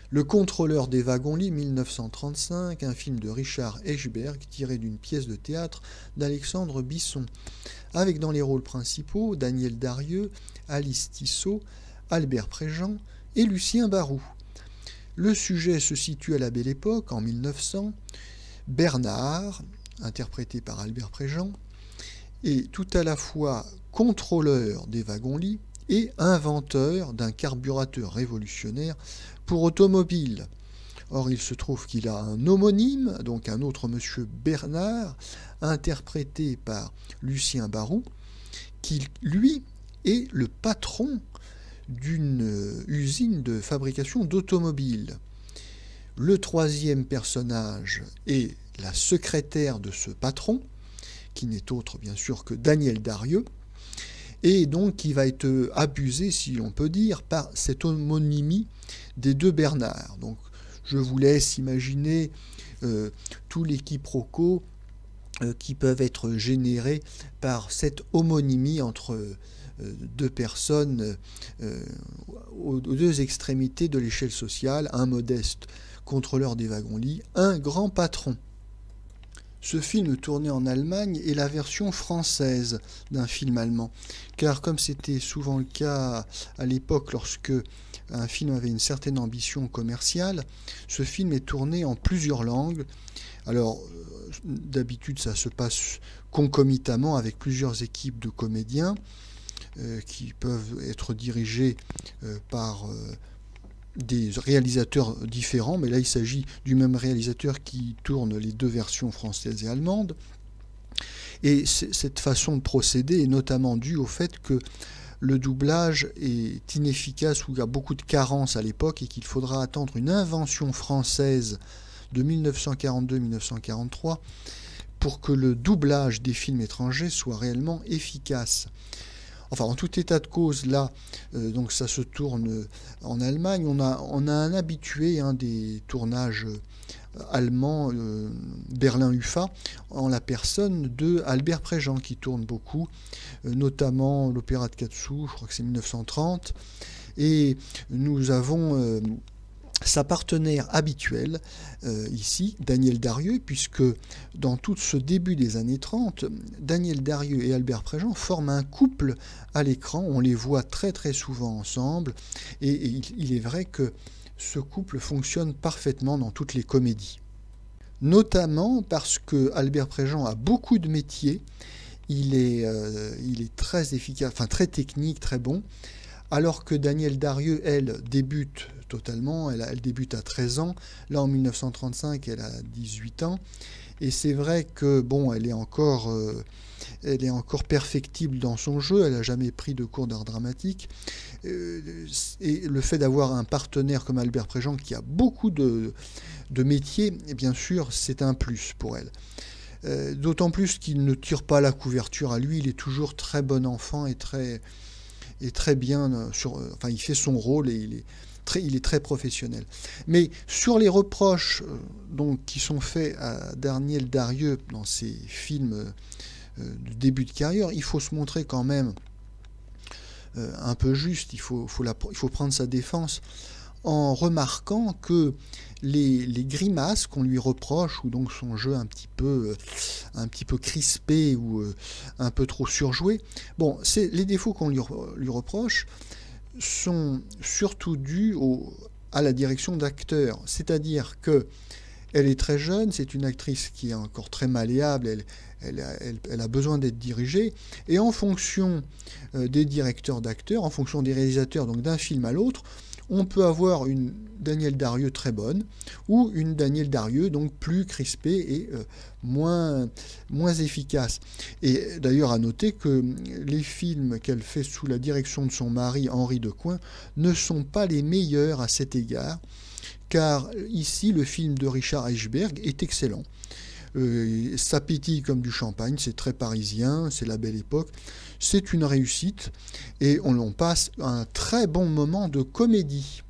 Le contrôleur des wagons-lits, 1935, un film de Richard Eichberg tiré d'une pièce de théâtre d'Alexandre Bisson, avec dans les rôles principaux Daniel Darieux, Alice Tissot, Albert Préjean et Lucien Barou. Le sujet se situe à la Belle Époque, en 1900. Bernard, interprété par Albert Préjean, est tout à la fois contrôleur des wagons-lits et inventeur d'un carburateur révolutionnaire pour automobile. Or, il se trouve qu'il a un homonyme, donc un autre monsieur Bernard, interprété par Lucien Barou, qui, lui, est le patron d'une usine de fabrication d'automobiles. Le troisième personnage est la secrétaire de ce patron, qui n'est autre bien sûr que Daniel Darieux, et donc qui va être abusé, si l'on peut dire, par cette homonymie des deux Bernard. Donc je vous laisse imaginer tous les quiproquos qui peuvent être générés par cette homonymie entre deux personnes aux deux extrémités de l'échelle sociale, un modeste contrôleur des wagons-lits, un grand patron. Ce film tourné en Allemagne est la version française d'un film allemand, car comme c'était souvent le cas à l'époque lorsque un film avait une certaine ambition commerciale, ce film est tourné en plusieurs langues. Alors d'habitude ça se passe concomitamment avec plusieurs équipes de comédiens qui peuvent être dirigés par des réalisateurs différents, mais là il s'agit du même réalisateur qui tourne les deux versions françaises et allemandes. Et cette façon de procéder est notamment due au fait que le doublage est inefficace ou il y a beaucoup de carences à l'époque et qu'il faudra attendre une invention française de 1942-1943 pour que le doublage des films étrangers soit réellement efficace. Enfin, en tout état de cause, là, donc ça se tourne en Allemagne. On a un habitué des tournages allemands, Berlin-UFA, en la personne de Albert Préjean, qui tourne beaucoup, notamment l'opéra de Katsu, je crois que c'est 1930. Et nous avons sa partenaire habituelle, ici, Daniel Darieux, puisque dans tout ce début des années 30, Daniel Darieux et Albert Préjean forment un couple à l'écran, on les voit très très souvent ensemble, et il est vrai que ce couple fonctionne parfaitement dans toutes les comédies. Notamment parce que Albert Préjean a beaucoup de métiers, il est très efficace, enfin très technique, très bon, alors que Daniel Darieux, elle, débute totalement, elle débute à 13 ans, là en 1935 elle a 18 ans, et c'est vrai que bon, elle est encore perfectible dans son jeu, elle n'a jamais pris de cours d'art dramatique, et le fait d'avoir un partenaire comme Albert Préjean qui a beaucoup de métiers, et bien sûr c'est un plus pour elle. D'autant plus qu'il ne tire pas la couverture à lui, il est toujours très bon enfant et très bien, enfin il fait son rôle et il est très professionnel. Mais sur les reproches donc, qui sont faits à Daniel Darieux dans ses films de début de carrière, il faut se montrer quand même un peu juste, il faut prendre sa défense en remarquant que les grimaces qu'on lui reproche, ou donc son jeu un petit peu crispé ou un peu trop surjoué, bon, les défauts qu'on lui reproche sont surtout dus à la direction d'acteur, c'est-à-dire que elle est très jeune, c'est une actrice qui est encore très malléable, elle a besoin d'être dirigée, et en fonction des directeurs d'acteurs, en fonction des réalisateurs, donc d'un film à l'autre, on peut avoir une Daniel Darieux très bonne, ou une Daniel Darieux donc plus crispée et moins efficace. Et d'ailleurs à noter que les films qu'elle fait sous la direction de son mari Henri Decoing ne sont pas les meilleurs à cet égard, car ici le film de Richard Eichberg est excellent. Ça pétille comme du champagne, c'est très parisien, c'est la Belle Époque, c'est une réussite et on passe un très bon moment de comédie.